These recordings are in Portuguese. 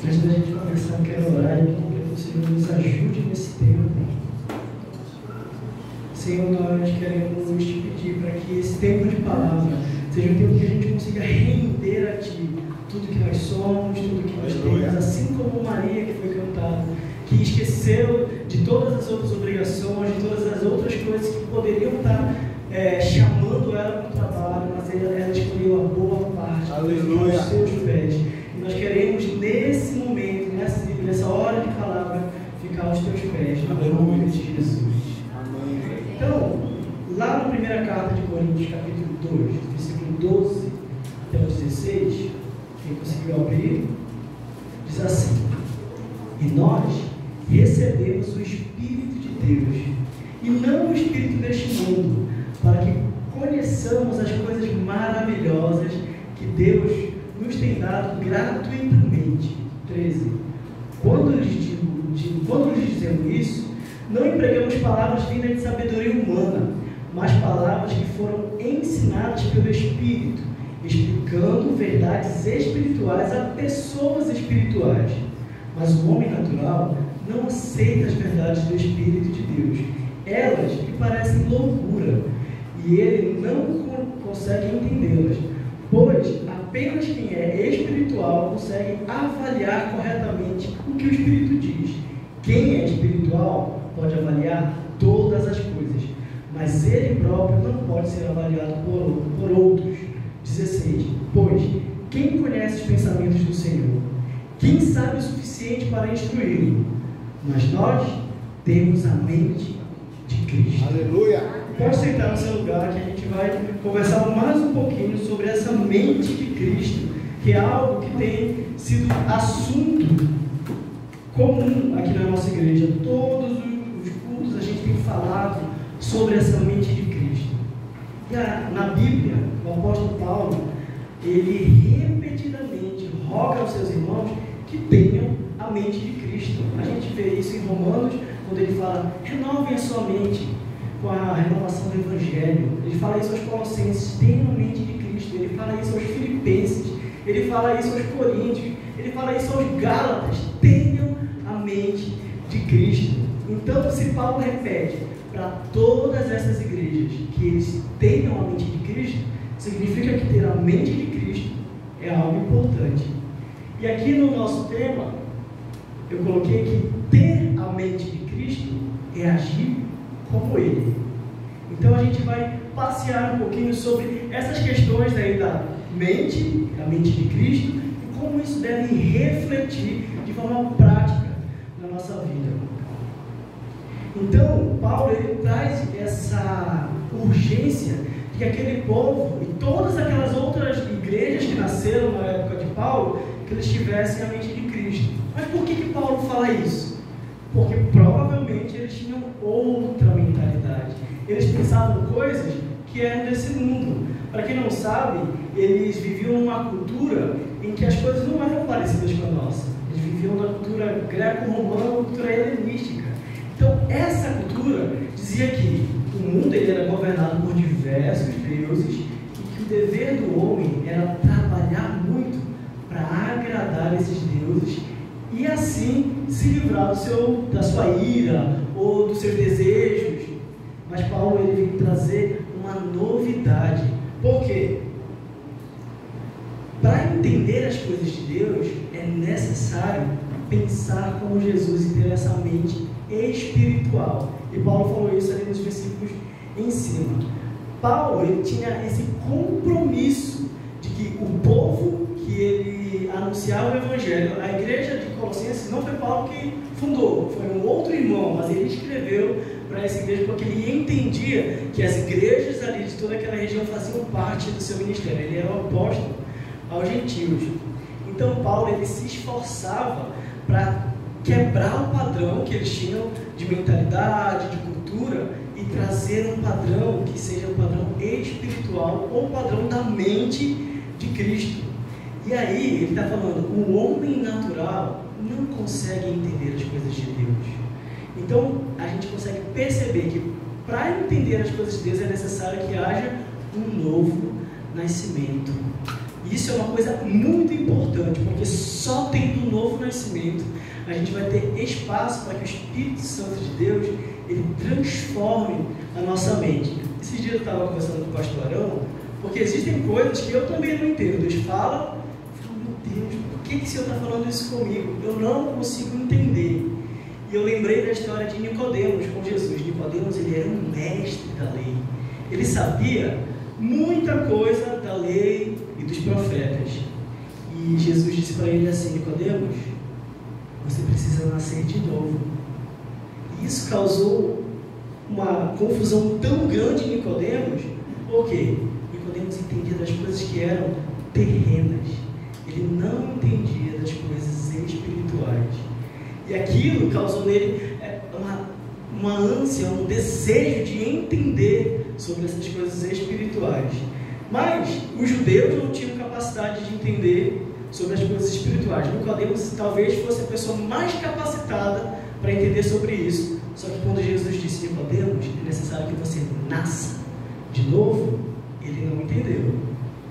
Antes da gente começar, eu quero orar e pedir que o Senhor nos ajude nesse tempo. Senhor, nós queremos te pedir para que esse tempo de palavra seja um tempo que a gente consiga render a Ti tudo que nós somos, tudo que nós temos, assim como Maria, que foi cantada, que esqueceu de todas as outras obrigações, de todas as outras coisas que poderiam estar chamando ela para o trabalho, mas ela escolheu a boa parte, aos seus pés. E nós queremos, nesse momento, nessa hora de palavra, ficar aos teus pés, no nome de Jesus. Então, lá na primeira carta de Coríntios, capítulo 2, versículo 12 até o 16, quem conseguiu abrir, diz assim: e nós recebemos o Espírito de Deus, e não o Espírito deste mundo, para que conheçamos as coisas maravilhosas que Deus nos tem dado gratuitamente. 13. Quando lhes dizemos isso, não empregamos palavras vindas de sabedoria humana, mas palavras que foram ensinadas pelo Espírito, explicando verdades espirituais a pessoas espirituais. Mas o homem natural não aceita as verdades do Espírito de Deus. Elas lhe parecem loucura, e ele não consegue entendê-las, pois apenas quem é espiritual consegue avaliar corretamente o que o Espírito diz. Quem é espiritual pode avaliar todas as coisas, mas ele próprio não pode ser avaliado por outros. 16. Pois quem conhece os pensamentos do Senhor? Quem sabe o suficiente para instruí-lo? Mas nós temos a mente de Cristo. Aleluia! Pode sentar no seu lugar que a gente vai conversar mais um pouquinho sobre essa mente de Cristo, que é algo que tem sido assunto comum aqui na nossa igreja. Todos os cultos a gente tem falado sobre essa mente de Cristo. E na Bíblia, o apóstolo Paulo, ele repetidamente roga aos seus irmãos que tenham a mente de Cristo. A gente vê isso em Romanos, quando ele fala: renovem a sua mente com a renovação do Evangelho. Ele fala isso aos Colossenses: tenham a mente de Cristo. Ele fala isso aos Filipenses, ele fala isso aos Coríntios, ele fala isso aos Gálatas: tenham a mente de Cristo. Então, se Paulo repete para todas essas igrejas que eles tenham a mente de Cristo, significa que ter a mente de Cristo é algo importante. E aqui no nosso tema, eu coloquei que ter a mente de Cristo é agir como Ele. Então a gente vai passear um pouquinho sobre essas questões aí da mente, a mente de Cristo, e como isso deve refletir de forma prática na nossa vida. Então, Paulo, ele traz essa urgência de que aquele povo e todas aquelas outras igrejas que nasceram na época de Paulo, que eles tivessem a mente de Cristo. Mas por que Paulo fala isso? Porque provavelmente eles tinham outra mentalidade. Eles pensavam coisas que eram desse mundo. Para quem não sabe, eles viviam numa cultura em que as coisas não eram parecidas com a nossa. Eles viviam na cultura greco-romana, cultura helenística. Então, essa cultura dizia que o mundo ele era governado por diversos deuses e que o dever do homem era trabalhar muito para agradar esses deuses e assim se livrar da sua ira ou dos seus desejos. Mas Paulo ele vem trazer uma novidade. Por quê? Para entender as coisas de Deus é necessário pensar como Jesus e ter essa mente espiritual. E Paulo falou isso ali nos versículos em cima. Paulo ele tinha esse compromisso de que o povo que ele anunciava o Evangelho, a igreja de Colossenses, não foi Paulo que fundou, foi um outro irmão, mas ele escreveu para essa igreja porque ele entendia que as igrejas ali de toda aquela região faziam parte do seu ministério. Ele era o apóstolo aos gentios. Então Paulo ele se esforçava para quebrar o padrão que eles tinham de mentalidade, de cultura, e trazer um padrão que seja um padrão espiritual ou um padrão da mente de Cristo. E aí ele está falando, o homem natural não consegue entender as coisas de Deus. Então a gente consegue perceber que para entender as coisas de Deus é necessário que haja um novo nascimento. E isso é uma coisa muito importante, porque só tendo um novo nascimento a gente vai ter espaço para que o Espírito Santo de Deus ele transforme a nossa mente. Esses dias eu estava conversando com o pastor Arão, porque existem coisas que eu também não entendo. Deus fala, meu Deus, por que o Senhor está falando isso comigo? Eu não consigo entender. E eu lembrei da história de Nicodemos com Jesus. Nicodemos, ele era um mestre da lei. Ele sabia muita coisa da lei e dos profetas. E Jesus disse para ele assim: Nicodemos, você precisa nascer de novo. E isso causou uma confusão tão grande em Nicodemos, porque Nicodemos entendia das coisas que eram terrenas. Ele não entendia das coisas espirituais. E aquilo causou nele uma ânsia, um desejo de entender sobre essas coisas espirituais. Mas os judeus não tinham capacidade de entender sobre as coisas espirituais. Nicodemos talvez fosse a pessoa mais capacitada para entender sobre isso. Só que quando Jesus disse: Nicodemos, é necessário que você nasça de novo, ele não entendeu.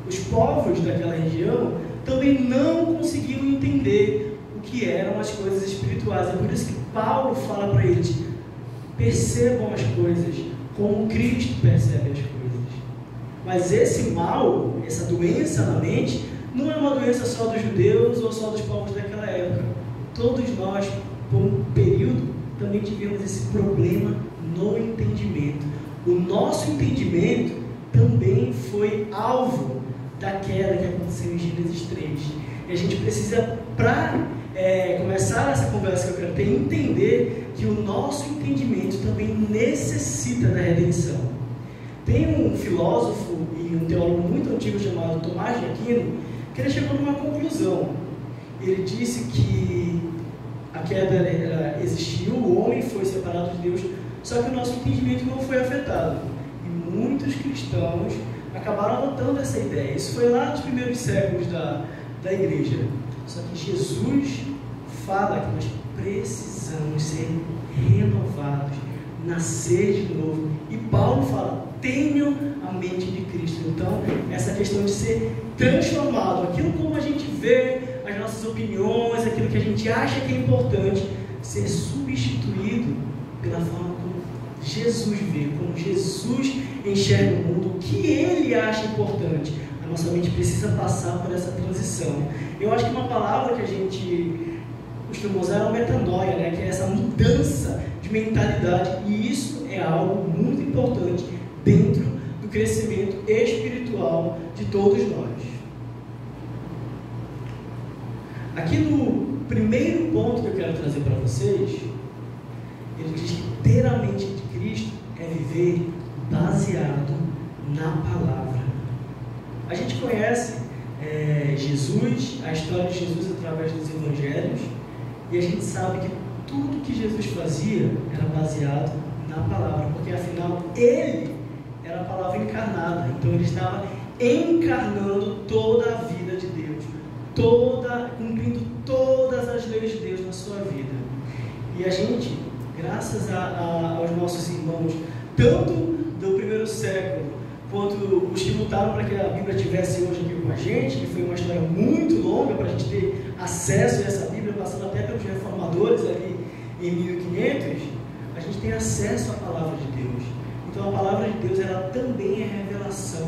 Os povos daquela região também não conseguiam entender o que eram as coisas espirituais. É por isso que Paulo fala para eles: percebam as coisas como Cristo percebe as coisas. Mas esse mal, essa doença na mente, não é uma doença só dos judeus ou só dos povos daquela época. Todos nós, por um período, também tivemos esse problema no entendimento. O nosso entendimento também foi alvo da queda que aconteceu em Gênesis 3. E a gente precisa, para começar essa conversa que eu quero ter, entender que o nosso entendimento também necessita da redenção. Tem um filósofo e um teólogo muito antigo chamado Tomás de Aquino, que ele chegou numa conclusão. Ele disse que a queda existiu, o homem foi separado de Deus, só que o nosso entendimento não foi afetado. E muitos cristãos acabaram adotando essa ideia. Isso foi lá nos primeiros séculos da igreja. Só que Jesus fala que nós precisamos ser renovados, nascer de novo. E Paulo fala: tenham a mente de Cristo. Então, essa questão de ser transformado, aquilo como a gente vê, as nossas opiniões, aquilo que a gente acha que é importante, ser substituído pela forma como Jesus vê, como Jesus enxerga o mundo, o que Ele acha importante. A nossa mente precisa passar por essa transição. Eu acho que uma palavra que a gente costuma usar é o metanoia, né? Que é essa mudança de mentalidade, e isso é algo muito importante dentro do crescimento espiritual de todos nós. Aqui no primeiro ponto que eu quero trazer para vocês, ele diz que ter a mente de Cristo é viver baseado na palavra. A gente conhece Jesus, a história de Jesus através dos evangelhos, e a gente sabe que tudo que Jesus fazia era baseado na palavra, porque afinal Ele era a palavra encarnada. Então Ele estava encarnando toda a vida de Deus, cumprindo todas as leis de Deus na sua vida. E a gente, graças aos nossos irmãos, tanto do primeiro século, quanto os que lutaram para que a Bíblia estivesse hoje aqui com a gente, que foi uma história muito longa para a gente ter acesso a essa Bíblia, passando até pelos reformadores ali em 1500, a gente tem acesso à palavra de Deus. Então a palavra de Deus, ela também é revelação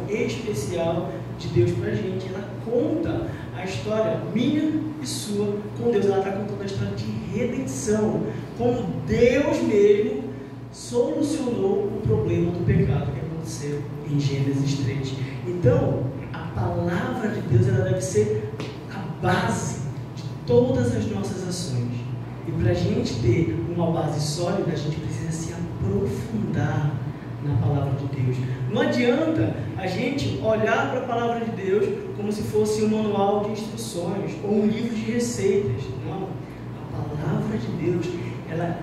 especial de Deus para a gente. Ela conta a história minha e sua com Deus. Ela está contando a história de redenção, como Deus mesmo solucionou o problema do pecado que aconteceu em Gênesis 3. Então, a palavra de Deus, ela deve ser a base de todas as nossas ações. E para a gente ter uma base sólida, a gente precisa se aprofundar na palavra de Deus. Não adianta a gente olhar para a palavra de Deus como se fosse um manual de instruções ou um livro de receitas. Não. A palavra de Deus, ela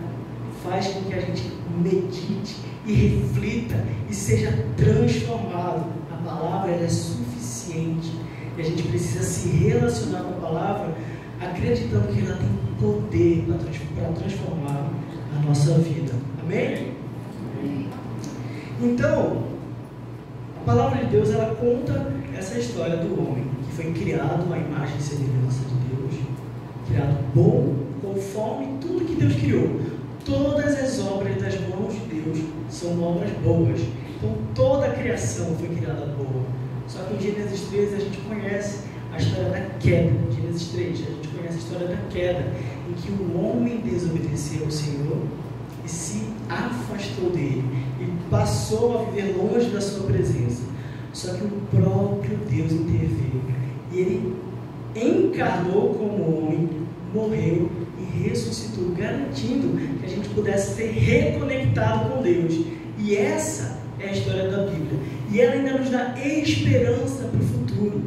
faz com que a gente medite e reflita e seja transformado. A palavra, ela é suficiente, e a gente precisa se relacionar com a palavra acreditando que ela tem poder para transformar a nossa vida. Amém? Então, A palavra de Deus, ela conta essa história do homem, que foi criado à imagem e semelhança de Deus, criado bom, conforme tudo que Deus criou. Todas as obras das mãos de Deus são obras boas. Então, toda a criação foi criada boa. Só que em Gênesis 13 a gente conhece a história da queda. Gênesis 3, a gente conhece a história da queda, em que o homem desobedeceu ao Senhor e se afastou dele, e passou a viver longe da sua presença. Só que o próprio Deus interveio, e ele encarnou como homem, morreu e ressuscitou, garantindo que a gente pudesse ser reconectado com Deus. E essa é a história da Bíblia, e ela ainda nos dá esperança para o futuro.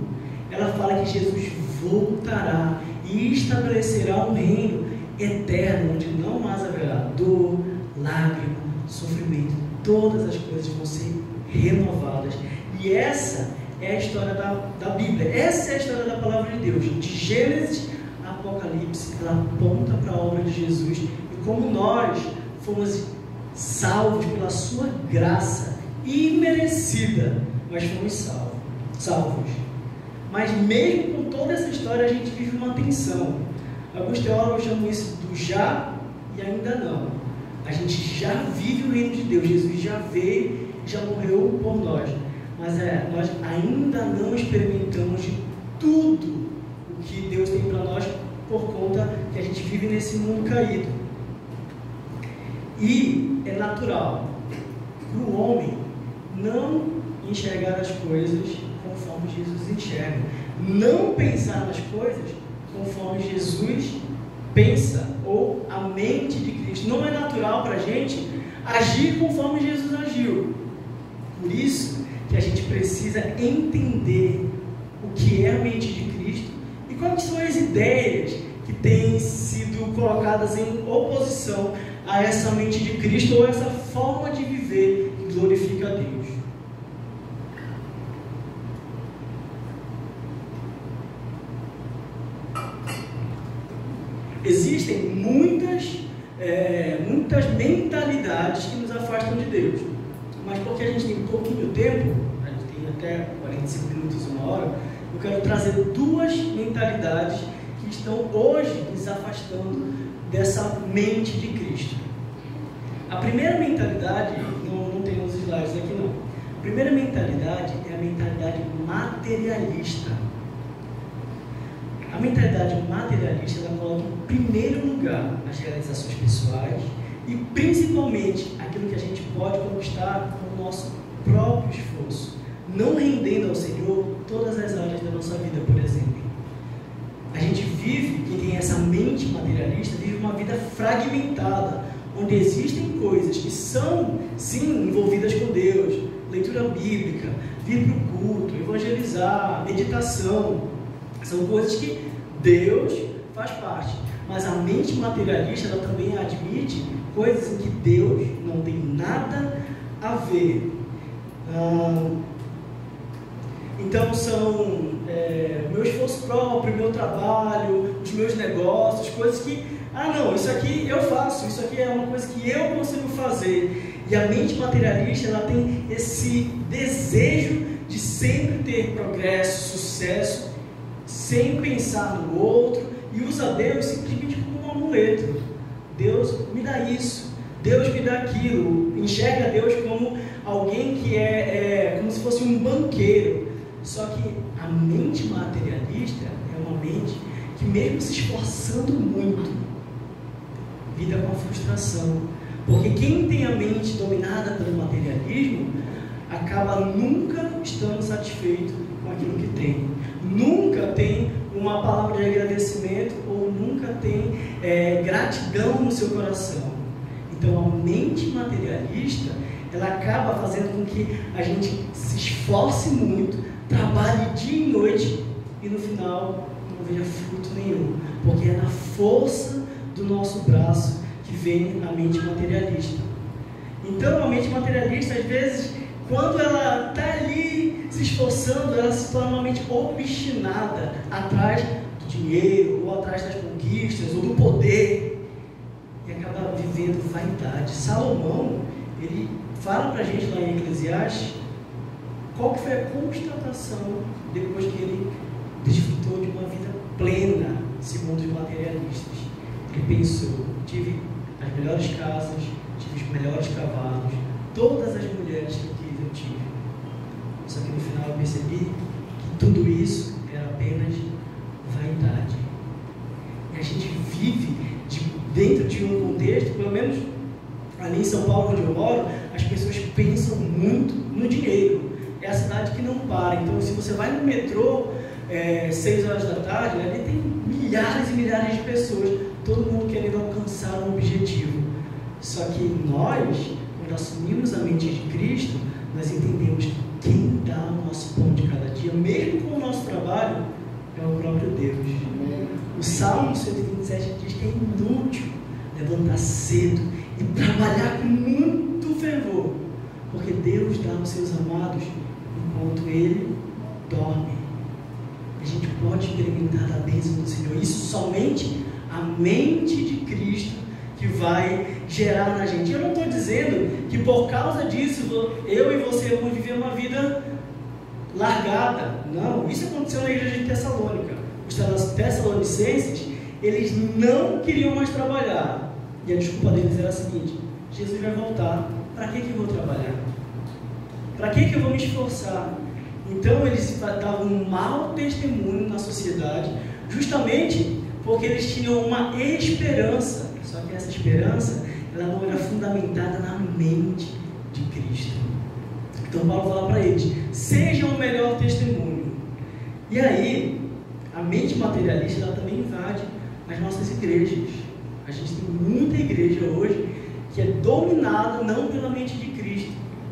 Ela fala que Jesus voltará e estabelecerá um reino eterno, onde não mais haverá dor, lágrima, sofrimento. Todas as coisas vão ser renovadas. E essa é a história da Bíblia. Essa é a história da palavra de Deus. De Gênesis a Apocalipse, ela aponta para a obra de Jesus e como nós fomos salvos pela sua graça imerecida, mas fomos salvos. Mas mesmo com toda essa história, a gente vive uma tensão. Alguns teólogos chamam isso do já e ainda não. A gente já vive o reino de Deus. Jesus já veio, já morreu por nós. Mas nós ainda não experimentamos de tudo o que Deus tem para nós, por conta que a gente vive nesse mundo caído. E é natural para o homem não enxergar as coisas conforme Jesus enxerga, não pensar nas coisas conforme Jesus pensa, ou a mente de Cristo. Não é natural para a gente agir conforme Jesus agiu. Por isso que a gente precisa entender o que é a mente de Cristo e quais são as ideias que têm sido colocadas em oposição a essa mente de Cristo, ou essa forma de viver que glorifica a Deus. Existem muitas mentalidades que nos afastam de Deus, mas porque a gente tem pouquinho tempo, a gente tem até 45 minutos, 1 hora, eu quero trazer 2 mentalidades que estão hoje nos afastando dessa mente de Cristo. A primeira mentalidade, não tem os slides aqui não, a primeira mentalidade é a mentalidade materialista. A mentalidade materialista, ela coloca em primeiro lugar as realizações pessoais e principalmente aquilo que a gente pode conquistar com o nosso próprio esforço, não rendendo ao Senhor todas as áreas da nossa vida, por exemplo. A gente vive, quem tem essa mente materialista, vive uma vida fragmentada, onde existem coisas que são, sim, envolvidas com Deus, leitura bíblica, vir para o culto, evangelizar, meditação. São coisas que Deus faz parte, mas a mente materialista, ela também admite coisas em que Deus não tem nada a ver. Então são meu esforço próprio, meu trabalho, os meus negócios, coisas que, não, isso aqui eu faço, isso aqui é uma coisa que eu consigo fazer. E a mente materialista, ela tem esse desejo de sempre ter progresso, sucesso, sem pensar no outro, e usa Deus simplesmente como um amuleto. Deus me dá isso, Deus me dá aquilo, enxerga Deus como alguém que é como se fosse um banqueiro. Só que a mente materialista é uma mente que, mesmo se esforçando muito, lida com a frustração, porque quem tem a mente dominada pelo materialismo acaba nunca estando satisfeito com aquilo que tem, nunca tem uma palavra de agradecimento, ou nunca tem gratidão no seu coração. Então a mente materialista, ela acaba fazendo com que a gente se esforce muito, trabalhe dia e noite e no final não veja fruto nenhum, porque é na força do nosso braço que vem a mente materialista. Então a mente materialista, às vezes, quando ela está ali se esforçando, ela se torna uma mente obstinada atrás do dinheiro, ou atrás das conquistas, ou do poder, e acaba vivendo vaidade. Salomão, ele fala para a gente lá em Eclesiastes qual que foi a constatação depois que ele desfrutou de uma vida plena, segundo os materialistas? Ele pensou: tive as melhores casas, tive os melhores cavalos, todas as mulheres que eu quis eu tive. Só que no final eu percebi que tudo isso era apenas vaidade. E a gente vive dentro de um contexto, pelo menos ali em São Paulo, onde eu moro, as pessoas pensam muito no dinheiro. É a cidade que não para. Então, se você vai no metrô 6 horas da tarde, ali tem milhares e milhares de pessoas, todo mundo querendo alcançar um objetivo. Só que nós, quando assumimos a mente de Cristo, nós entendemos que quem dá o nosso pão de cada dia, mesmo com o nosso trabalho, é o próprio Deus. O Salmo 127 diz que é inútil levantar cedo e trabalhar com muito fervor, porque Deus dá aos seus amados enquanto Ele dorme. A gente pode experimentar da bênção do Senhor. Isso somente a mente de Cristo que vai gerar na gente. Eu não estou dizendo que por causa disso eu e você vamos viver uma vida largada. Não, isso aconteceu na igreja de Tessalônica. Os tessalonicenses, eles não queriam mais trabalhar. E a desculpa deles era a seguinte: Jesus vai voltar, para que eu vou trabalhar? Para que eu vou me esforçar? Então eles davam um mau testemunho na sociedade, justamente porque eles tinham uma esperança. Só que essa esperança, ela não era fundamentada na mente de Cristo. Então Paulo fala para eles: sejam o melhor testemunho. E aí, a mente materialista, ela também invade as nossas igrejas. A gente tem muita igreja hoje que é dominada não pela mente de Cristo,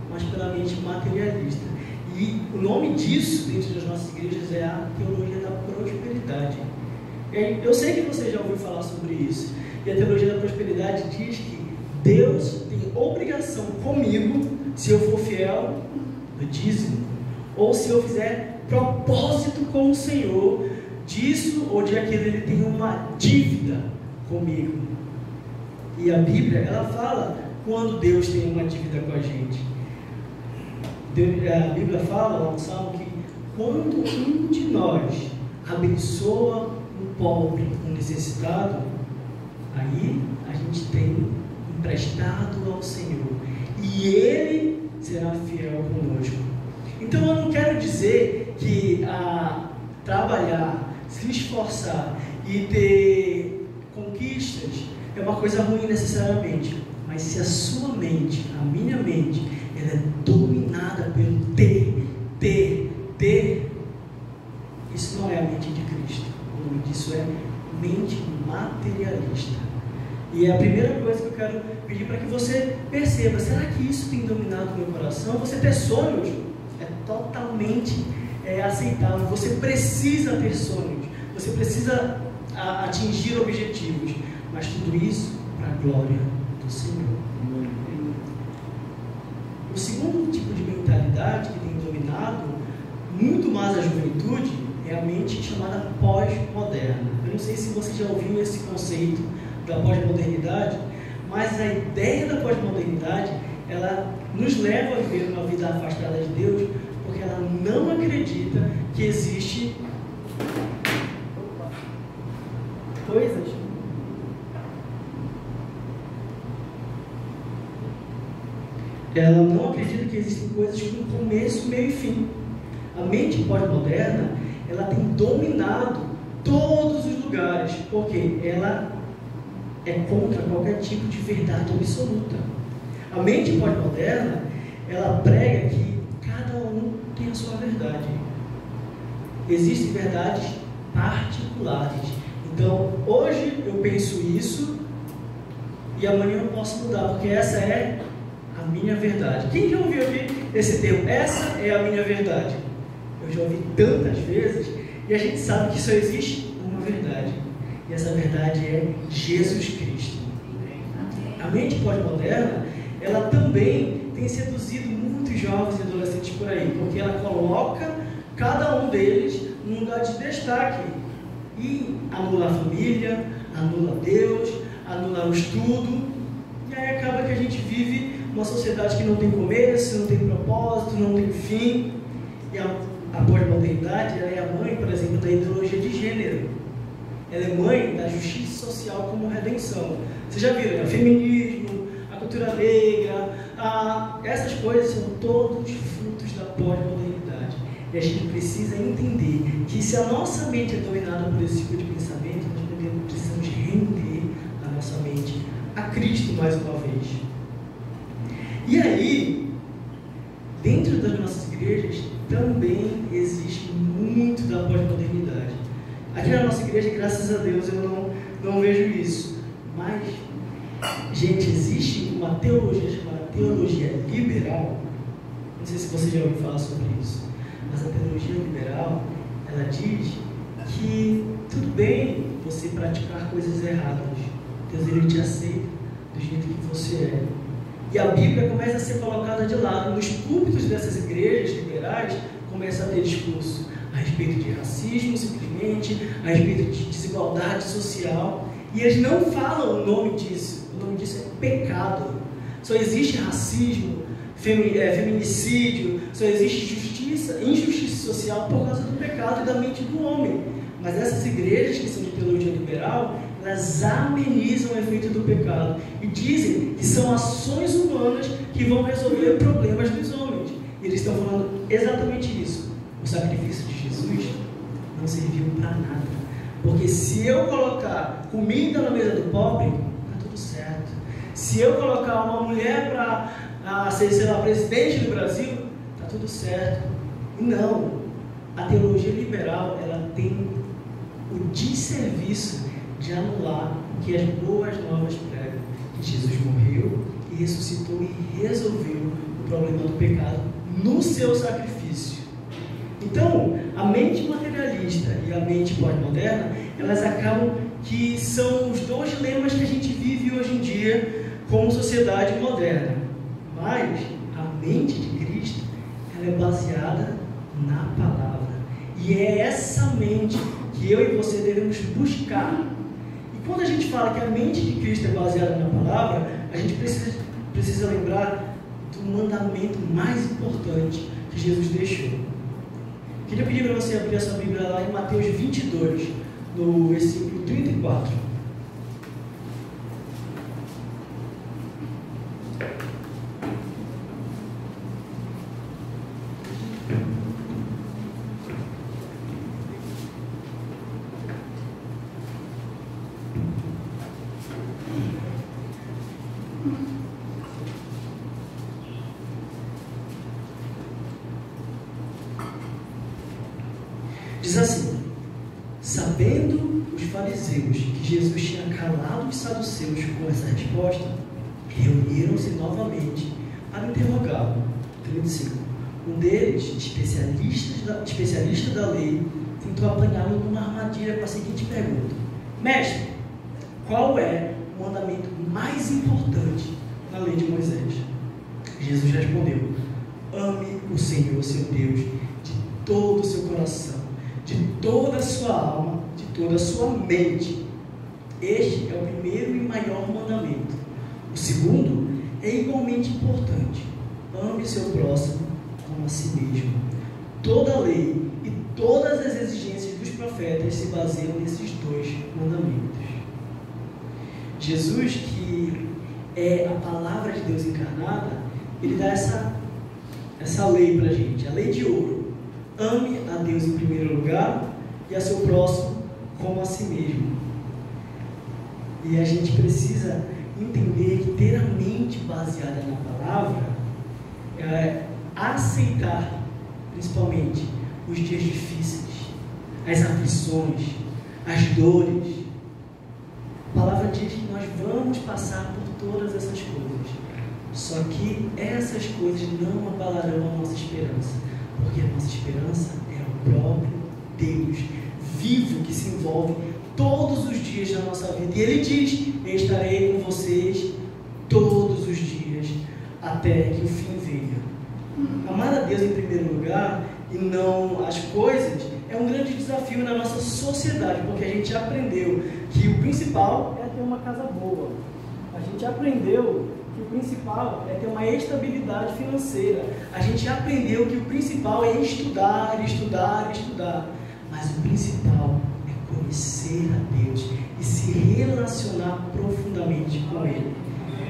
mas pela mente materialista. E o nome disso dentro das nossas igrejas é a teologia da prosperidade. Eu sei que você já ouviu falar sobre isso. E a teologia da prosperidade diz que Deus tem obrigação comigo, se eu for fiel no dízimo, ou se eu fizer propósito com o Senhor, disso ou de aquilo. Ele tem uma dívida comigo. E a Bíblia, ela fala quando Deus tem uma dívida com a gente. A Bíblia fala lá no Salmo que quando um de nós abençoa um pobre, um necessitado, aí a gente tem emprestado ao Senhor e Ele será fiel conosco. Então eu não quero dizer que trabalhar, se esforçar e ter conquistas é uma coisa ruim necessariamente, mas se a sua mente, a minha mente, ela é dominada pelo ter, isso não é a mente de Cristo. O nome disso é mente materialista. E é a primeira coisa que eu quero pedir para que você perceba: será que isso tem dominado o meu coração? Você ter sonhos é totalmente aceitável. Você precisa ter sonhos, você precisa atingir objetivos, mas tudo isso para a glória do Senhor. O segundo tipo de mentalidade que tem dominado muito mais a juventude é a mente chamada pós-moderna. Eu não sei se você já ouviu esse conceito da pós-modernidade, mas a ideia da pós-modernidade, ela nos leva a viver uma vida afastada de Deus, porque ela não acredita que existe coisas que existem coisas com começo, meio e fim. A mente pós-moderna, ela tem dominado todos os lugares, porque ela é contra qualquer tipo de verdade absoluta. A mente pós-moderna, ela prega que cada um tem a sua verdade. Existem verdades particulares. Então, hoje eu penso isso e amanhã eu posso mudar, porque essa é a minha verdade. Quem já ouviu esse termo? Essa é a minha verdade. Eu já ouvi tantas vezes e a gente sabe que só existe uma verdade. E essa verdade é Jesus Cristo. A mente pós-moderna, ela também tem seduzido muitos jovens e adolescentes por aí, porque ela coloca cada um deles num lugar de destaque e anula a família, anula Deus, anula o estudo, e aí acaba que a gente vive uma sociedade que não tem começo, não tem propósito, não tem fim. E a pós-modernidade, ela é a mãe, por exemplo, da ideologia de gênero. Ela é mãe da justiça social como redenção. Vocês já viram, né? O feminismo, a cultura negra, essas coisas são todos frutos da pós-modernidade. E a gente precisa entender que se a nossa mente é dominada por esse tipo de pensamento, nós precisamos render a nossa mente a Cristo mais uma vez. E aí, dentro das nossas igrejas, também existe muito da pós-modernidade. Aqui na nossa igreja, graças a Deus, eu não vejo isso. Mas, gente, existe uma teologia chamada teologia liberal. Não sei se você já ouviu falar sobre isso. Mas a teologia liberal, ela diz que tudo bem você praticar coisas erradas. Deus, ele te aceita do jeito que você é. E a Bíblia começa a ser colocada de lado. Nos púlpitos dessas igrejas liberais, começa a ter discurso a respeito de racismo, simplesmente, a respeito de desigualdade social. E eles não falam o nome disso. O nome disso é pecado. Só existe racismo, feminicídio, só existe injustiça social por causa do pecado e da mente do homem. Mas essas igrejas que são de teologia liberal, elas amenizam o efeito do pecado e dizem que são ações humanas que vão resolver problemas dos homens. E eles estão falando exatamente isso. O sacrifício de Jesus não serviu para nada. Porque se eu colocar comida na mesa do pobre, está tudo certo. Se eu colocar uma mulher para ser, sei lá, presidente do Brasil, está tudo certo. E não. A teologia liberal, ela tem o desserviço de anular o que as boas novas pregam. Que Jesus morreu e ressuscitou e resolveu o problema do pecado no seu sacrifício. Então, a mente materialista e a mente pós-moderna, elas acabam que são os dois dilemas que a gente vive hoje em dia como sociedade moderna. Mas a mente de Cristo, ela é baseada na palavra. E é essa mente que eu e você devemos buscar. E quando a gente fala que a mente de Cristo é baseada na palavra, a gente precisa lembrar do mandamento mais importante que Jesus deixou. Queria pedir para você abrir a sua Bíblia lá em Mateus 22, no versículo 34. Diz assim: sabendo os fariseus que Jesus tinha calado os saduceus com essa resposta, reuniram-se novamente para interrogá-lo. 35. Um deles, especialista da lei, tentou apanhá-lo numa armadilha com a seguinte pergunta: mestre, qual é o mandamento mais importante na lei de Moisés? Jesus respondeu: ame o Senhor seu Deus de todo o seu coração, de toda a sua alma, de toda a sua mente. Este é o primeiro e maior mandamento. O segundo é igualmente importante: ame o seu próximo como a si mesmo. Toda a lei e todas as exigências dos profetas se baseiam nesses dois mandamentos. Jesus, que é a palavra de Deus encarnada, ele dá essa lei para a gente, a lei de ouro. Ame a Deus em primeiro lugar e a seu próximo como a si mesmo. E a gente precisa entender que ter a mente baseada na palavra é aceitar, principalmente, os dias difíceis, as aflições, as dores. A palavra diz que nós vamos passar por todas essas coisas. Só que essas coisas não abalarão a nossa esperança. Porque a nossa esperança é o próprio Deus vivo que se envolve todos os dias da nossa vida. E Ele diz: eu estarei com vocês todos os dias até que o fim venha. Amar a Deus em primeiro lugar e não as coisas é um grande desafio na nossa sociedade, porque a gente aprendeu que o principal é ter uma casa boa. A gente aprendeu que o principal é ter uma estabilidade financeira. A gente aprendeu que o principal é estudar, estudar, estudar. Mas o principal é conhecer a Deus e se relacionar profundamente com Ele.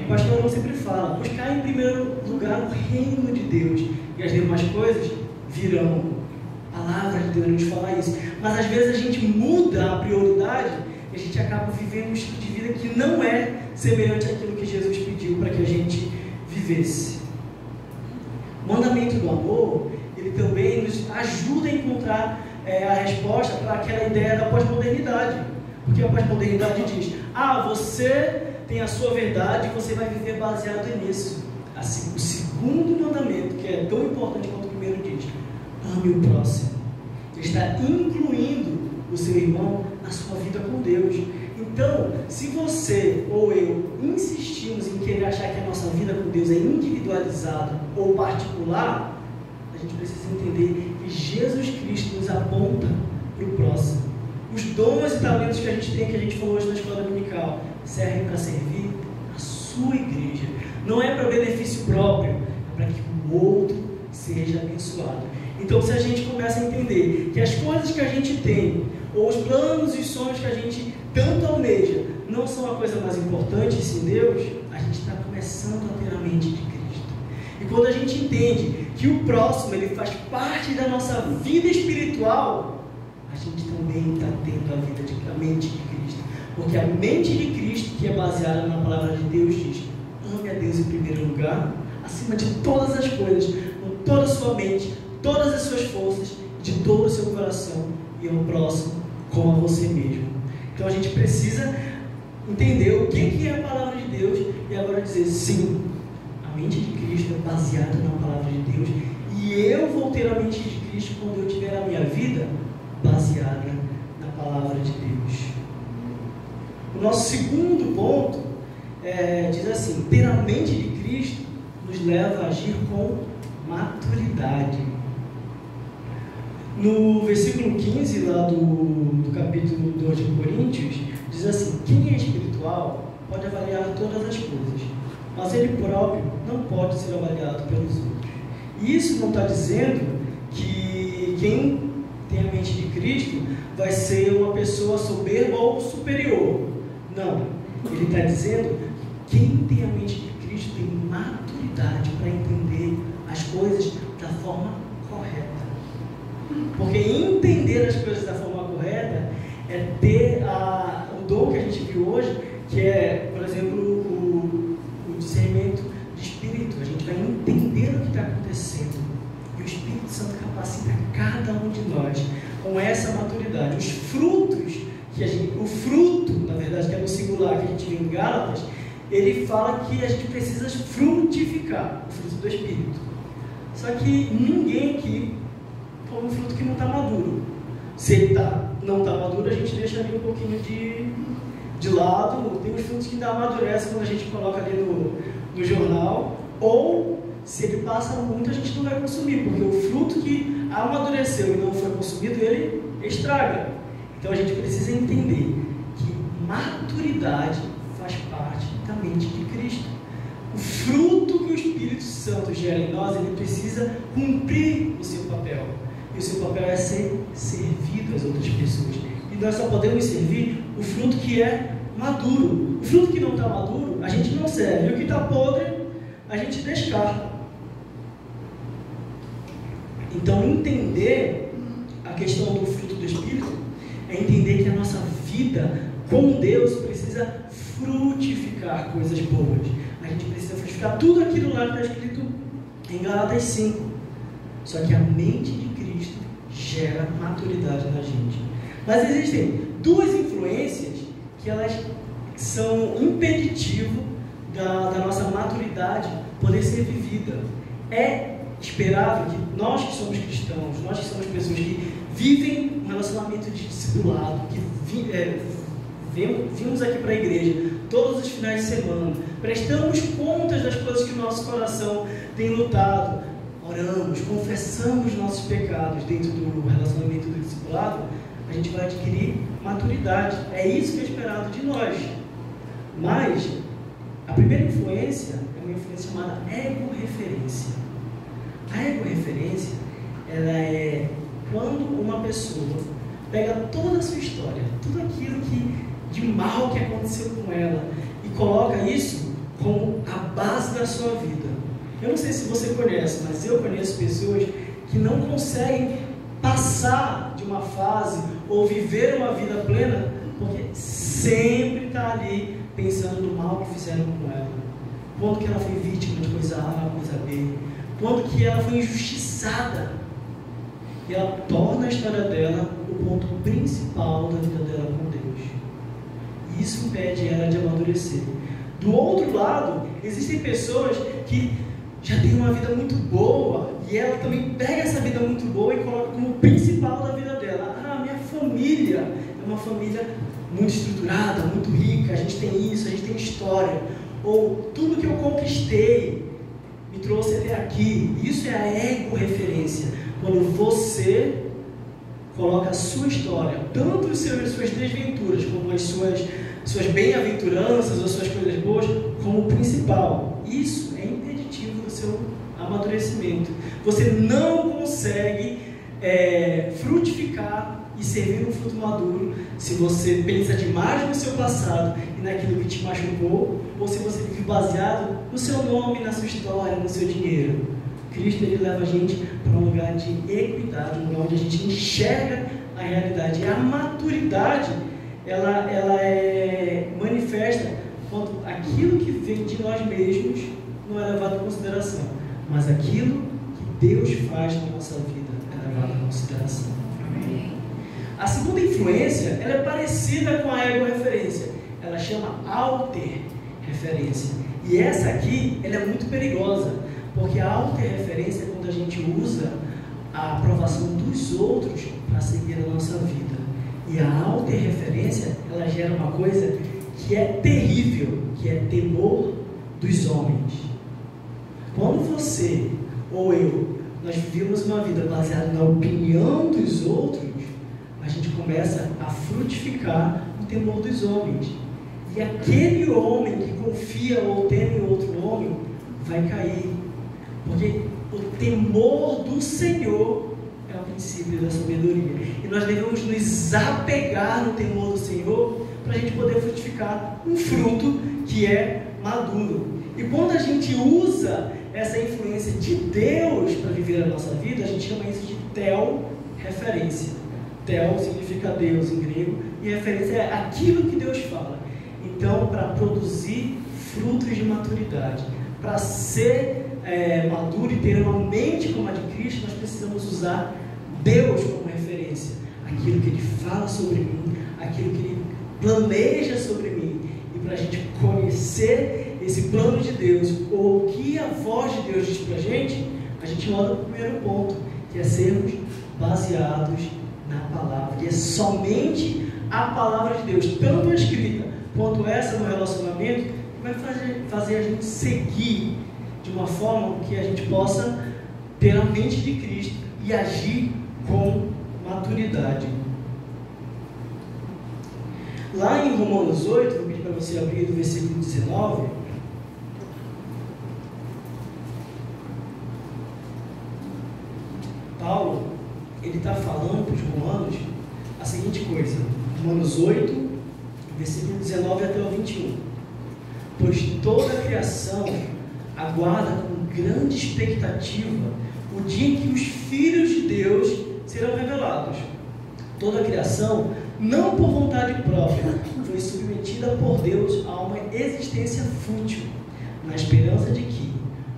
O pastor Arão sempre fala, buscar em primeiro lugar o reino de Deus e as demais coisas virão. A palavra de Deus nos fala isso. Mas às vezes a gente muda a prioridade e a gente acaba vivendo um estilo de vida que não é semelhante àquilo que Jesus pediu para que a gente vivesse. O mandamento do amor, ele também nos ajuda a encontrar a resposta para aquela ideia da pós-modernidade. Porque a pós-modernidade diz, você tem a sua verdade e você vai viver baseado nisso. Assim, o segundo mandamento, que é tão importante quanto o primeiro, diz, ame o próximo. Ele está incluindo o seu irmão na sua vida com Deus. Então, se você ou eu insistimos em querer achar que a nossa vida com Deus é individualizada ou particular, a gente precisa entender que Jesus Cristo nos aponta para o próximo. Os dons e talentos que a gente tem, que a gente falou hoje na escola dominical, servem para servir a sua igreja. Não é para benefício próprio, é para que o outro seja abençoado. Então, se a gente começa a entender que as coisas que a gente tem, ou os planos e os sonhos que a gente tanto almeja, não são a coisa mais importante, sim Deus, a gente está começando a ter a mente de Cristo. E quando a gente entende que o próximo, ele faz parte da nossa vida espiritual, a gente também está tendo a mente de Cristo. Porque a mente de Cristo, que é baseada na palavra de Deus, diz, ame a Deus em primeiro lugar, acima de todas as coisas, com toda a sua mente, todas as suas forças, de todo o seu coração, e ao próximo como a você mesmo. Então a gente precisa entender o que é a palavra de Deus e agora dizer, sim, a mente de Cristo é baseada na palavra de Deus e eu vou ter a mente de Cristo quando eu tiver a minha vida baseada na palavra de Deus. O nosso segundo ponto diz assim, ter a mente de Cristo nos leva a agir com maturidade. No versículo 15 lá do capítulo 2 de Coríntios, diz assim, quem é espiritual pode avaliar todas as coisas, mas ele próprio não pode ser avaliado pelos outros. E isso não está dizendo que quem tem a mente de Cristo vai ser uma pessoa soberba ou superior. Não. Ele está dizendo que quem tem a mente de Cristo tem maturidade para entender as coisas da forma correta. Porque entender as coisas da forma correta é ter o dom que a gente viu hoje, que é, por exemplo, o discernimento de espírito. A gente vai entender o que está acontecendo. E o Espírito Santo capacita cada um de nós com essa maturidade. Os frutos, o fruto, na verdade, que é no singular que a gente vê em Gálatas, ele fala que a gente precisa frutificar, o fruto do Espírito. Só que ninguém aqui come um fruto que não está maduro. Se ele não está maduro, a gente deixa ali um pouquinho de lado. Tem os frutos que ainda amadurecem quando a gente coloca ali no jornal. Ou, se ele passa muito, a gente não vai consumir, porque o fruto que amadureceu e não foi consumido, ele estraga. Então a gente precisa entender que maturidade faz parte da mente de Cristo. O fruto que o Espírito Santo gera em nós, ele precisa cumprir o seu papel. E o seu papel é ser servido às outras pessoas. E nós só podemos servir o fruto que é maduro. O fruto que não está maduro, a gente não serve. E o que está podre, a gente descarta. Então, entender a questão do fruto do Espírito é entender que a nossa vida com Deus precisa frutificar coisas boas. A gente precisa frutificar tudo aquilo lá que está escrito em Gálatas 5. Só que a mente de Cristo gera maturidade na gente. Mas existem duas influências que elas são impeditivo da nossa maturidade poder ser vivida. É esperável que nós que somos cristãos, nós que somos pessoas que vivem um relacionamento de discipulado, que vimos aqui para a igreja todos os finais de semana, prestamos contas das coisas que o nosso coração tem lutado, oramos, confessamos nossos pecados dentro do relacionamento do discipulado, a gente vai adquirir maturidade. É isso que é esperado de nós. Mas A primeira influência é uma influência chamada ego-referência. A ego-referência, ela é quando uma pessoa pega toda a sua história, tudo aquilo de mal que aconteceu com ela, e coloca isso como a base da sua vida. Eu não sei se você conhece, mas eu conheço pessoas que não conseguem passar de uma fase ou viver uma vida plena, porque sempre está ali pensando no mal que fizeram com ela, quando que ela foi vítima de coisa A, coisa B, quando que ela foi injustiçada, e ela torna a história dela o ponto principal da vida dela com Deus, e isso impede ela de amadurecer. Do outro lado, existem pessoas que já têm uma vida muito boa, e ela também pega essa vida muito boa e coloca como principal da vida dela. Ah, minha família é uma família muito estruturada, muito rica, a gente tem isso, a gente tem história, ou tudo que eu conquistei me trouxe até aqui. Isso é a ego-referência, quando você coloca a sua história, tanto as suas desventuras, como as suas bem-aventuranças ou suas coisas boas, como principal. Isso é impeditivo do seu amadurecimento. Você não consegue frutificar e servir um fruto maduro se você pensa demais no seu passado e naquilo que te machucou, ou se você vive baseado no seu nome, na sua história, no seu dinheiro. Cristo, ele leva a gente para um lugar de equidade, um lugar onde a gente enxerga a realidade. E a maturidade, ela é manifesta quando aquilo que vem de nós mesmos não é levado em consideração, mas aquilo que Deus faz na nossa vida é levado em consideração. Amém. A segunda influência, ela é parecida com a ego-referência. Ela chama alter-referência. E essa aqui, ela é muito perigosa, porque a alter-referência é quando a gente usa a aprovação dos outros para seguir a nossa vida. E a alter-referência, ela gera uma coisa que é terrível, que é temor dos homens. Quando você ou eu, nós vivemos uma vida baseada na opinião dos outros, a gente começa a frutificar o temor dos homens. E aquele homem que confia ou teme outro homem vai cair. Porque o temor do Senhor é o princípio da sabedoria. E nós devemos nos apegar no temor do Senhor para a gente poder frutificar um fruto que é maduro. E quando a gente usa essa influência de Deus para viver a nossa vida, a gente chama isso de tel-referência. Tel significa Deus em grego, e referência é aquilo que Deus fala. Então, para produzir frutos de maturidade, para ser maduro e ter uma mente como a de Cristo, nós precisamos usar Deus como referência. Aquilo que Ele fala sobre mim, aquilo que Ele planeja sobre mim. E para a gente conhecer esse plano de Deus, ou o que a voz de Deus diz para a gente olha para o primeiro ponto, que é sermos baseados na palavra, que é somente a palavra de Deus, tanto a escrita quanto essa no relacionamento, que vai fazer a gente seguir de uma forma que a gente possa ter a mente de Cristo e agir com maturidade. Lá em Romanos 8, vou pedir para você abrir do versículo 19. Paulo, ele está falando para os romanos a seguinte coisa, Romanos 8, versículo 19 até o 21. Pois toda a criação aguarda com grande expectativa o dia em que os filhos de Deus serão revelados. Toda a criação, não por vontade própria, foi submetida por Deus a uma existência fútil, na esperança de que,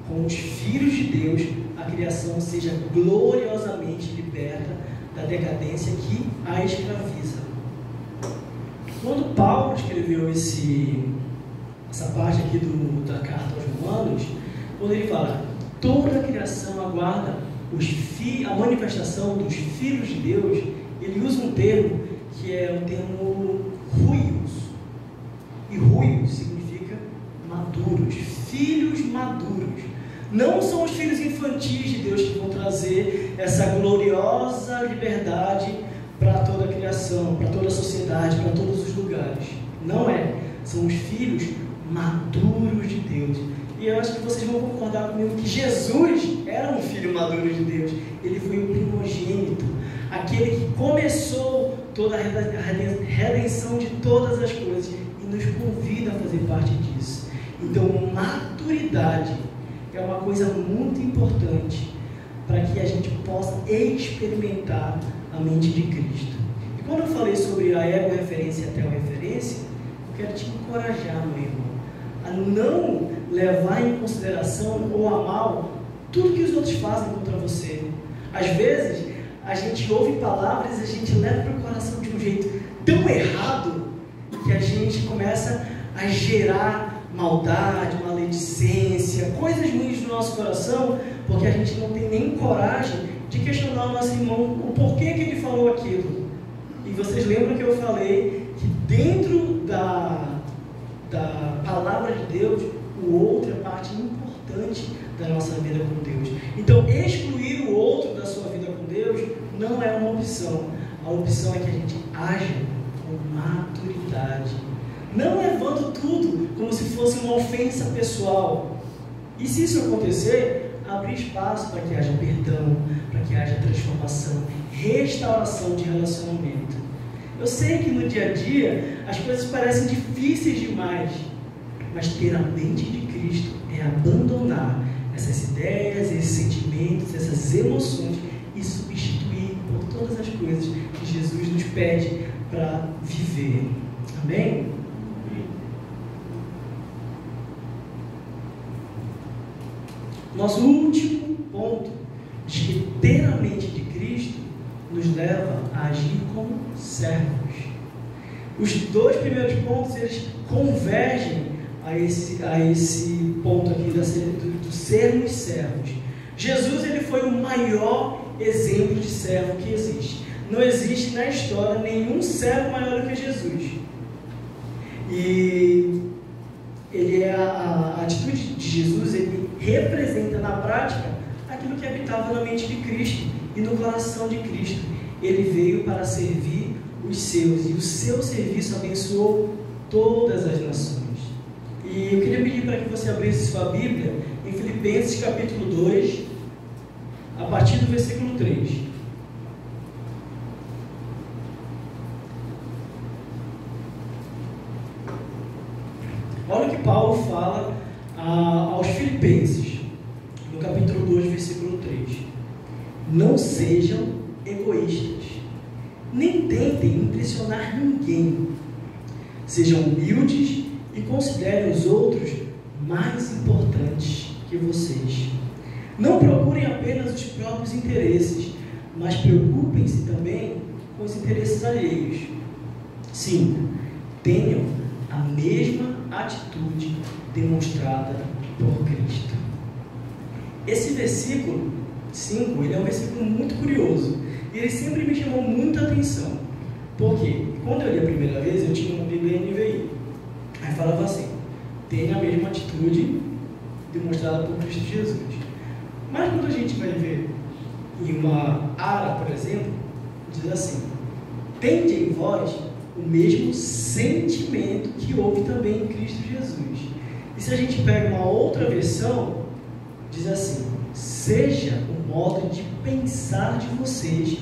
com os filhos de Deus, a criação seja gloriosamente liberta da decadência que a escraviza. Quando Paulo escreveu essa parte aqui da carta aos Romanos, quando ele fala, toda a criação aguarda a manifestação dos filhos de Deus, ele usa um termo que é o termo ruios. E ruios significa maduros, filhos maduros. Não são os filhos infantis de Deus que vão trazer essa gloriosa liberdade para toda a criação, para toda a sociedade, para todos os lugares. Não é. são os filhos maduros de Deus. E eu acho que vocês vão concordar comigo que Jesus era um filho maduro de Deus. Ele foi o primogênito, aquele que começou toda a redenção de todas as coisas e nos convida a fazer parte disso. Então, maturidade é uma coisa muito importante para que a gente possa experimentar a mente de Cristo. E quando eu falei sobre a ego-referência e a tel-referência, eu quero te encorajar, meu irmão, a não levar em consideração ou a mal tudo que os outros fazem contra você. Às vezes, a gente ouve palavras e a gente leva para o coração de um jeito tão errado que a gente começa a gerar maldade, maledicência, coisas ruins no nosso coração, porque a gente não tem nem coragem de questionar o nosso irmão o porquê que ele falou aquilo. E vocês lembram que eu falei que dentro da palavra de Deus, o outro é parte importante da nossa vida com Deus. Então, excluir o outro da sua vida com Deus não é uma opção. A opção é que a gente haja com maturidade, não levando tudo como se fosse uma ofensa pessoal. E se isso acontecer, abrir espaço para que haja perdão, para que haja transformação, restauração de relacionamento. Eu sei que no dia a dia as coisas parecem difíceis demais, mas ter a mente de Cristo é abandonar essas ideias, esses sentimentos, essas emoções e substituir por todas as coisas que Jesus nos pede para viver. Amém? Nosso último ponto de que ter a mente de Cristo nos leva a agir como servos. Os dois primeiros pontos, eles convergem a esse ponto aqui do sermos servos. Jesus, ele foi o maior exemplo de servo que existe. Não existe na história nenhum servo maior do que Jesus. E a atitude de Jesus, ele representa na prática aquilo que habitava na mente de Cristo e no coração de Cristo. Ele veio para servir os seus, e o seu serviço abençoou todas as nações. E eu queria pedir para que você abrisse sua Bíblia em Filipenses capítulo 2, a partir do versículo 3. Olha o que Paulo fala aos Filipenses, no capítulo 2, versículo 3. Não sejam egoístas, nem tentem impressionar ninguém. Sejam humildes e considerem os outros mais importantes que vocês. Não procurem apenas os próprios interesses, mas preocupem-se também com os interesses alheios. 5. Tenham a mesma atitude demonstrada por Cristo. Esse versículo 5, ele é um versículo muito curioso. E ele sempre me chamou muita atenção. Por quê? Quando eu li a primeira vez, eu tinha uma Bíblia NVI. Aí falava assim: tenha a mesma atitude demonstrada por Cristo Jesus. Mas quando a gente vai ver em uma Ara, por exemplo, diz assim: tende em vós o mesmo sentimento que houve também em Cristo Jesus. E se a gente pega uma outra versão, diz assim: seja o modo de pensar de vocês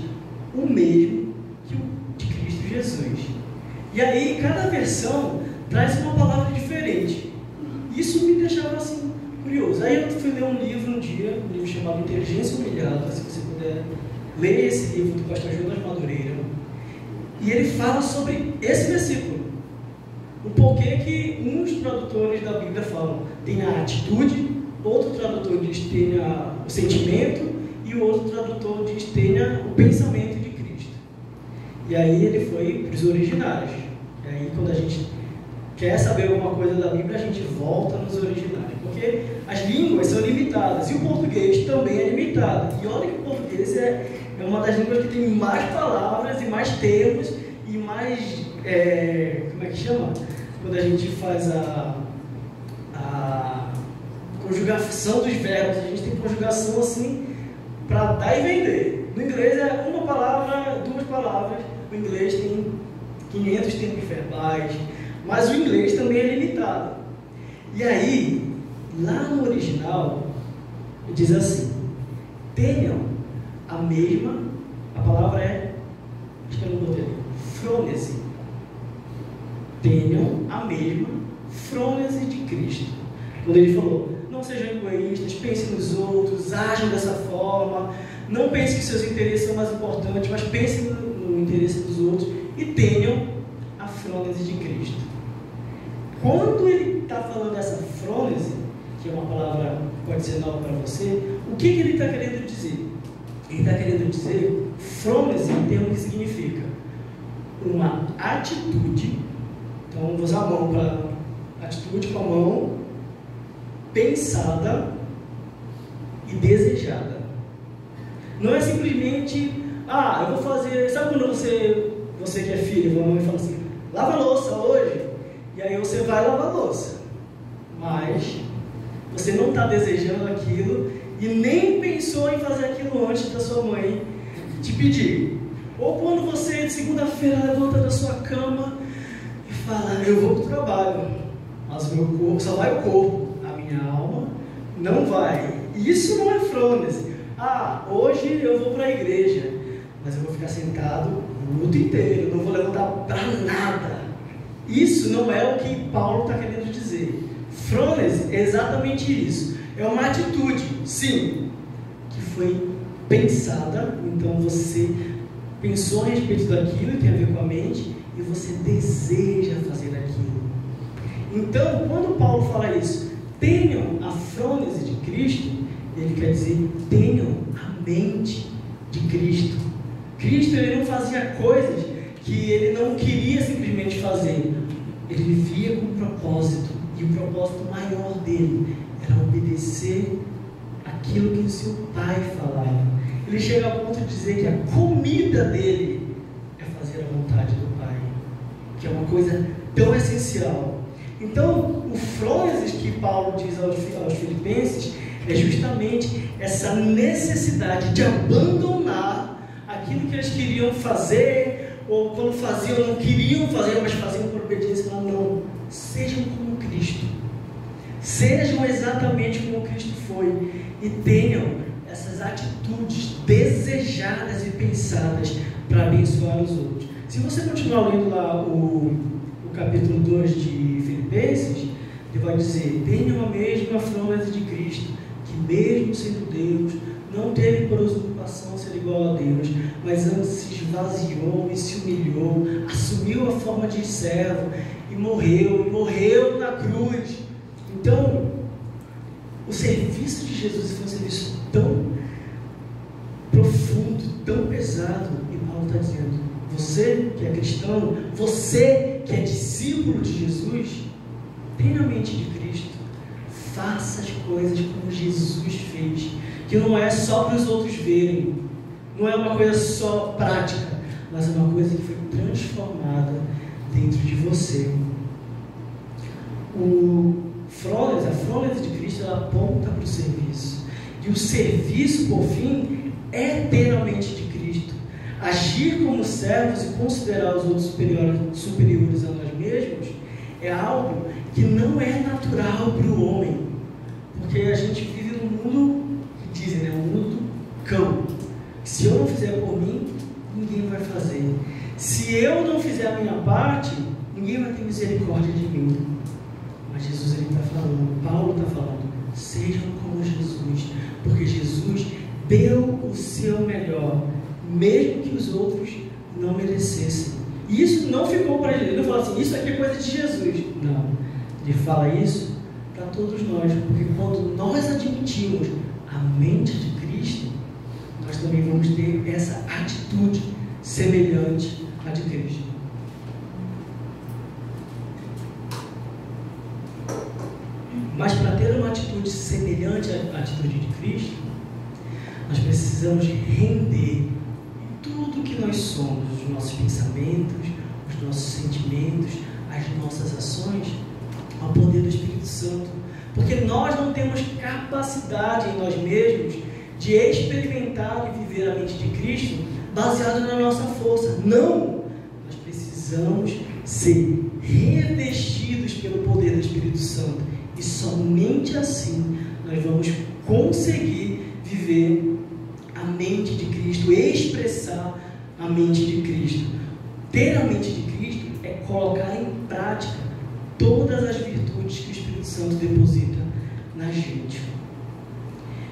o mesmo que o de Cristo Jesus. E aí cada versão traz uma palavra diferente. Isso me deixava assim curioso. Aí eu fui ler um livro um dia, um livro chamado Inteligência Humilhada, se você puder ler esse livro do pastor Jonas Madureira. E ele fala sobre esse versículo. O porquê que uns tradutores da Bíblia falam tem a atitude, outro tradutor diz tenha o sentimento, e o outro tradutor diz tenha o pensamento de Cristo. E aí ele foi para os originais. E aí quando a gente quer saber alguma coisa da Bíblia, a gente volta nos originais. Porque as línguas são limitadas, e o português também é limitado. E olha que o português é uma das línguas que tem mais palavras e mais termos e mais, como é que chama? Quando a gente faz a conjugação dos verbos, a gente tem conjugação assim para dar e vender. No inglês é uma palavra, duas palavras. No inglês tem 500 tempos verbais. mas o inglês também é limitado. E aí, lá no original, diz assim: tenham a mesma, a palavra é, acho que eu não botei ali, frônese. Tenham a mesma frônese de Cristo. Quando ele falou: não sejam egoístas, pensem nos outros, ajam dessa forma, não pensem que seus interesses são mais importantes, mas pensem no interesse dos outros e tenham a frônese de Cristo. Quando ele está falando dessa frônese, que é uma palavra que pode ser nova para você, o que ele está querendo dizer? Ele está querendo dizer, frônese, em termo que significa uma atitude. Então, vou usar a mão para atitude, com a mão pensada e desejada. Não é simplesmente, eu vou fazer, sabe quando você que é filho, a mãe fala assim, lava a louça hoje, e aí você vai lavar a louça, mas você não está desejando aquilo e nem pensou em fazer aquilo antes da sua mãe te pedir. Ou quando você, de segunda-feira, levanta da sua cama e fala, eu vou para o trabalho, mas o meu corpo, só vai o corpo, a minha alma não vai. Isso não é frônese. Hoje eu vou para a igreja, mas eu vou ficar sentado o luto inteiro, não vou levantar para nada. Isso não é o que Paulo está querendo dizer. Frônese é exatamente isso. É uma atitude, sim, que foi pensada. Então você pensou a respeito daquilo, tem a ver com a mente, e você deseja fazer aquilo. Então, quando Paulo fala isso, tenham a frônese de Cristo, ele quer dizer, tenham a mente de Cristo. Cristo, ele não fazia coisas que ele não queria simplesmente fazer. Ele vivia com um propósito, e o propósito maior dele era obedecer aquilo que o seu pai falava. Ele chega ao ponto de dizer que a comida dele é fazer a vontade do pai, que é uma coisa tão essencial. Então, o frônesis que Paulo diz aos filipenses é justamente essa necessidade de abandonar aquilo que eles queriam fazer, ou quando faziam, não queriam fazer, mas faziam por obediência. Não, sejam como Cristo, sejam exatamente como Cristo foi, e tenham essas atitudes desejadas e pensadas para abençoar os outros. Se você continuar lendo lá o capítulo 2 de Filipenses, ele vai dizer, tenham a mesma frônese de Cristo, que mesmo sendo Deus, não teve por usurpação ser igual a Deus, mas antes se esvaziou e se humilhou, assumiu a forma de servo e morreu na cruz. Então, o serviço de Jesus foi um serviço tão profundo, tão pesado, e Paulo está dizendo, você que é cristão, você que é discípulo de Jesus, tenha a mente de Cristo, faça as coisas como Jesus fez, que não é só para os outros verem, não é uma coisa só prática, mas é uma coisa que foi transformada dentro de você. A frônese de Cristo, ela aponta para o serviço, e o serviço, por fim, é ter a mente de Cristo, agir como servos e considerar os outros superiores a nós mesmos, é algo que não é natural para o homem, porque a gente vive num mundo, que dizem, um mundo do cão. Se eu não fizer por mim, ninguém vai fazer. Se eu não fizer a minha parte, ninguém vai ter misericórdia de mim. Mas Jesus, ele está falando, Paulo está falando, sejam como Jesus, porque Jesus deu o seu melhor, mesmo que os outros não merecessem. E isso não ficou para ele. Ele não fala assim, isso aqui é coisa de Jesus. Não. Ele fala isso para todos nós, porque quando nós admitimos a mente de Cristo, nós também vamos ter essa atitude semelhante à de Cristo. Mas para ter uma atitude semelhante à atitude de Cristo, nós precisamos render tudo que nós somos, os nossos pensamentos, os nossos sentimentos, as nossas ações, ao poder do Espírito Santo. Porque nós não temos capacidade em nós mesmos de experimentar e viver a mente de Cristo baseado na nossa força. Não! Nós precisamos ser revestidos Espírito Santo. E somente assim nós vamos conseguir viver a mente de Cristo, expressar a mente de Cristo. Ter a mente de Cristo é colocar em prática todas as virtudes que o Espírito Santo deposita na gente.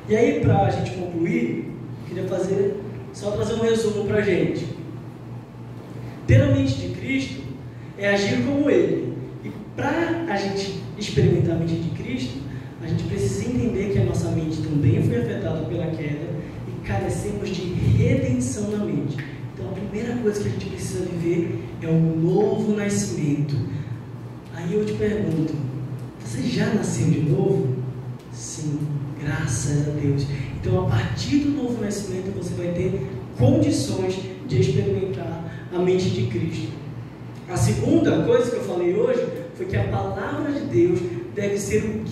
E aí, para a gente concluir, eu queria só trazer um resumo para a gente. Ter a mente de Cristo é agir como Ele. E para a gente experimentar a mente de Cristo, a gente precisa entender que a nossa mente também foi afetada pela queda e carecemos de redenção na mente. Então, a primeira coisa que a gente precisa viver é um novo nascimento. Aí eu te pergunto, você já nasceu de novo? Sim, graças a Deus. Então, a partir do novo nascimento, você vai ter condições de experimentar a mente de Cristo. A segunda coisa que eu falei hoje foi que a palavra de Deus deve ser o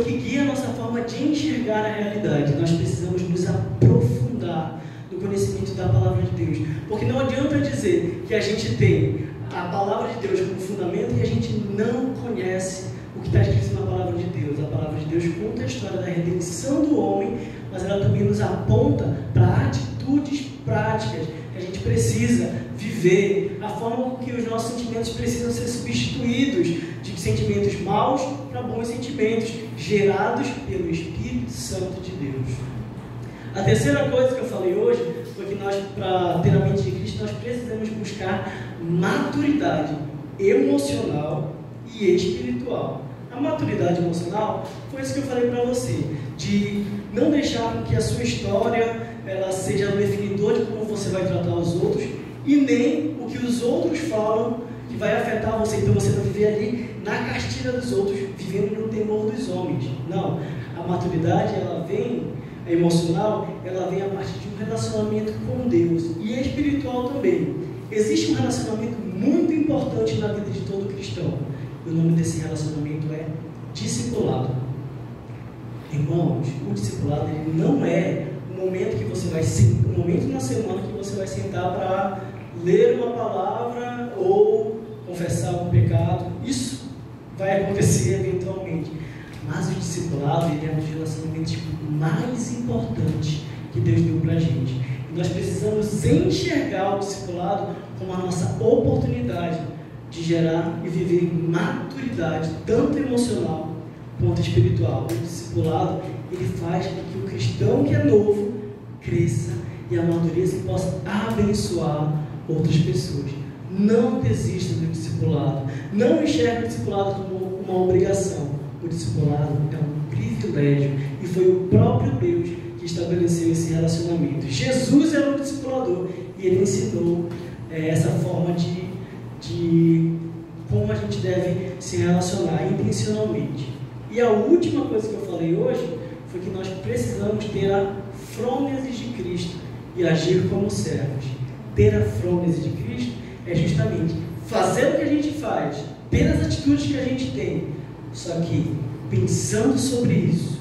que guia a nossa forma de enxergar a realidade. Nós precisamos nos aprofundar no conhecimento da palavra de Deus, porque não adianta dizer que a gente tem a palavra de Deus como fundamento e a gente não conhece o que está escrito na palavra de Deus. A palavra de Deus conta a história da redenção do homem, mas ela também nos aponta para atitudes práticas que a gente precisa viver, a forma com que os nossos sentimentos precisam ser substituídos de sentimentos maus para bons sentimentos, gerados pelo Espírito Santo de Deus. A terceira coisa que eu falei hoje foi que nós, para ter a mente de Cristo, nós precisamos buscar maturidade emocional e espiritual. A maturidade emocional foi isso que eu falei para você, de não deixar que a sua história ela seja o definidor de como você vai tratar os outros e nem o que os outros falam que vai afetar você. Então você vai viver ali na cartilha dos outros, vivendo no temor dos homens. Não, a maturidade a emocional, ela vem a partir de um relacionamento com Deus e espiritual também. Existe um relacionamento muito importante na vida de todo cristão. O nome desse relacionamento é discipulado. Irmãos, o discipulado ele não é um momento que você vai um momento na semana que você vai sentar para ler uma palavra ou confessar um pecado. Isso vai acontecer eventualmente. Mas o discipulado ele é um dos relacionamentos mais importantes que Deus deu para a gente. E nós precisamos enxergar o discipulado como a nossa oportunidade de gerar e viver maturidade, tanto emocional quanto espiritual. O discipulado ele faz com que o cristão que é novo cresça e amadureça e possa abençoar outras pessoas. Não desista do discipulado. Não enxergue o discipulado como uma obrigação. O discipulado é um privilégio e foi o próprio Deus que estabeleceu esse relacionamento. Jesus era um discipulador e ele ensinou essa forma de como a gente deve se relacionar intencionalmente. E a última coisa que eu falei hoje foi que nós precisamos ter a frônese de Cristo e agir como servos. Ter a frônese de Cristo é justamente fazer o que a gente faz, ter as atitudes que a gente tem, só que pensando sobre isso,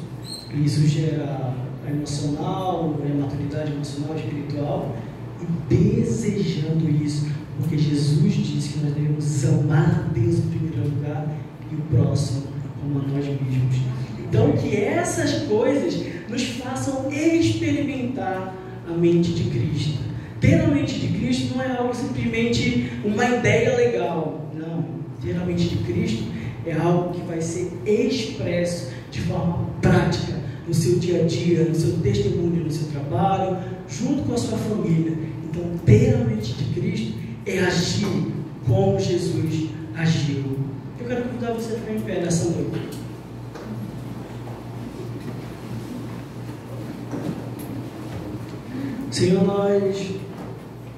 e isso gera a emocional, a maturidade emocional e espiritual, e desejando isso, porque Jesus disse que nós devemos amar a Deus em primeiro lugar e o próximo como a nós mesmos. Então que essas coisas nos façam experimentar a mente de Cristo. Ter a mente de Cristo não é algo simplesmente uma ideia legal, não. Ter a mente de Cristo é algo que vai ser expresso de forma prática no seu dia a dia, no seu testemunho, no seu trabalho, junto com a sua família. Então, ter a mente de Cristo é agir como Jesus agiu. Eu quero convidar você a ficar em pé nessa noite. Senhor, nós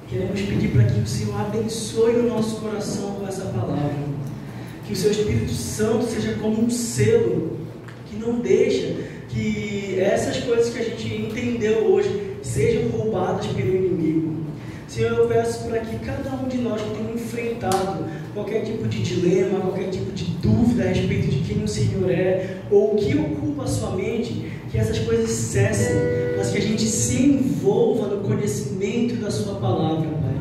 queremos pedir para que o Senhor abençoe o nosso coração com essa palavra. Que o Seu Espírito Santo seja como um selo que não deixa que essas coisas que a gente entendeu hoje sejam roubadas pelo inimigo. Senhor, eu peço para que cada um de nós que tenha enfrentado qualquer tipo de dilema, qualquer tipo de dúvida a respeito de quem o Senhor é, ou o que ocupa a sua mente, que essas coisas cessem, mas que a gente se envolva no conhecimento da Sua palavra, Pai.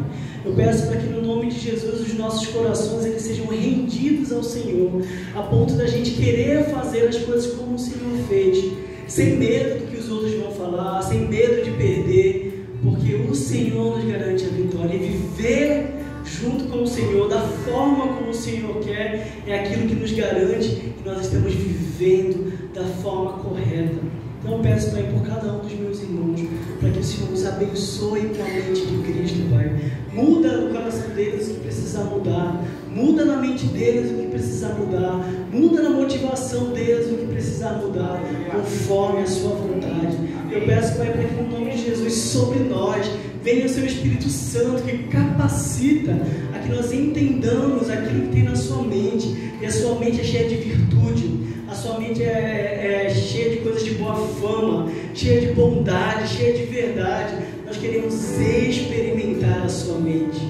Eu peço para que no nome de Jesus os nossos corações eles sejam rendidos ao Senhor, a ponto da gente querer fazer as coisas como o Senhor fez, sem medo do que os outros vão falar, sem medo de perder, porque o Senhor nos garante a vitória. E viver junto com o Senhor, da forma como o Senhor quer, é aquilo que nos garante que nós estamos vivendo da forma correta. Então eu peço, Pai, por cada um dos meus irmãos, para que o Senhor nos abençoe com a mente de Cristo, Pai. Muda no coração deles o que precisa mudar, muda na mente deles o que precisa mudar, muda na motivação deles o que precisa mudar, conforme a sua vontade. Eu peço, Pai, para que no nome de Jesus sobre nós venha o seu Espírito Santo que capacita a que nós entendamos aquilo que tem na sua mente. E a sua mente é cheia de virtude, a sua mente é cheia de coisas de boa fama, cheia de bondade, cheia de verdade. Nós queremos experimentar a sua mente.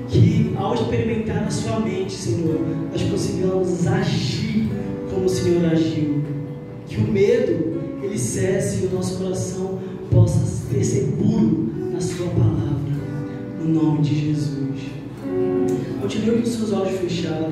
Que ao experimentar a sua mente, Senhor, nós consigamos agir como o Senhor agiu. Que o medo ele cesse e o nosso coração possa ser seguro na sua palavra, no nome de Jesus. Continue com seus olhos fechados.